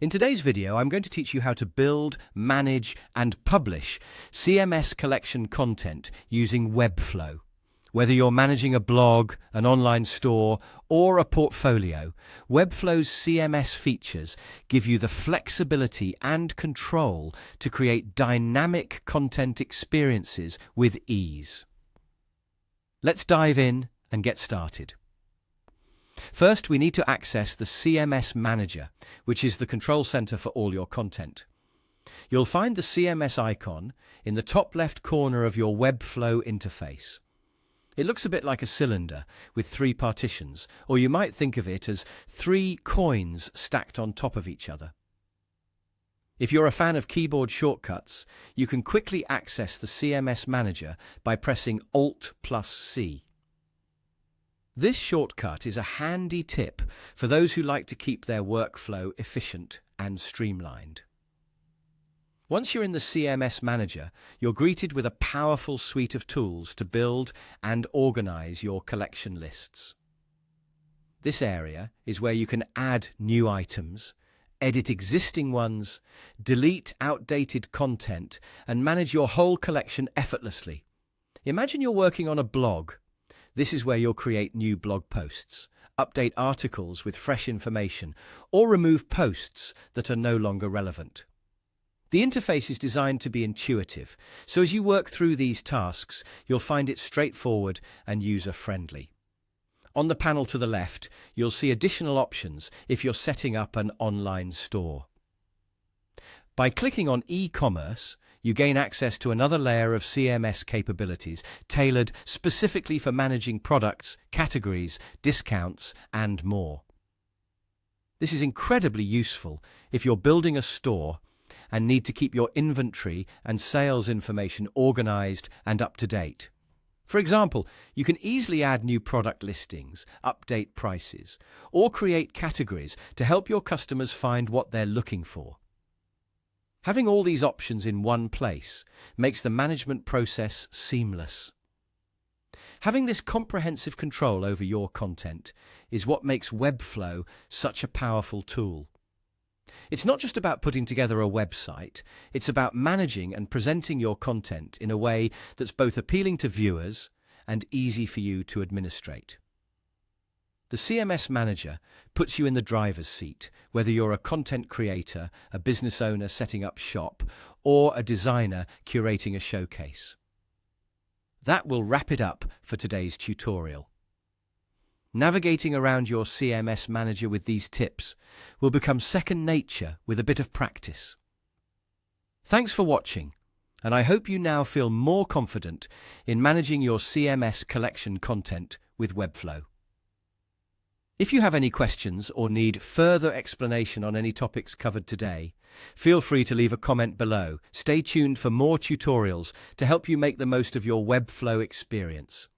In today's video, I'm going to teach you how to build, manage, and publish CMS collection content using Webflow. Whether you're managing a blog, an online store, or a portfolio, Webflow's CMS features give you the flexibility and control to create dynamic content experiences with ease. Let's dive in and get started. First, we need to access the CMS Manager, which is the control center for all your content. You'll find the CMS icon in the top left corner of your Webflow interface. It looks a bit like a cylinder with three partitions, or you might think of it as three coins stacked on top of each other. If you're a fan of keyboard shortcuts, you can quickly access the CMS Manager by pressing Alt+C. This shortcut is a handy tip for those who like to keep their workflow efficient and streamlined. Once you're in the CMS Manager, you're greeted with a powerful suite of tools to build and organize your collection lists. This area is where you can add new items, edit existing ones, delete outdated content, and manage your whole collection effortlessly. Imagine you're working on a blog. This is where you'll create new blog posts, update articles with fresh information, or remove posts that are no longer relevant. The interface is designed to be intuitive, so as you work through these tasks, you'll find it straightforward and user-friendly. On the panel to the left, you'll see additional options if you're setting up an online store. By clicking on e-commerce, you gain access to another layer of CMS capabilities tailored specifically for managing products, categories, discounts, and more. This is incredibly useful if you're building a store and need to keep your inventory and sales information organized and up to date. For example, you can easily add new product listings, update prices, or create categories to help your customers find what they're looking for. Having all these options in one place makes the management process seamless. Having this comprehensive control over your content is what makes Webflow such a powerful tool. It's not just about putting together a website, it's about managing and presenting your content in a way that's both appealing to viewers and easy for you to administrate. The CMS Manager puts you in the driver's seat, whether you're a content creator, a business owner setting up shop, or a designer curating a showcase. That will wrap it up for today's tutorial. Navigating around your CMS Manager with these tips will become second nature with a bit of practice. Thanks for watching, and I hope you now feel more confident in managing your CMS collection content with Webflow. If you have any questions or need further explanation on any topics covered today, feel free to leave a comment below. Stay tuned for more tutorials to help you make the most of your Webflow experience.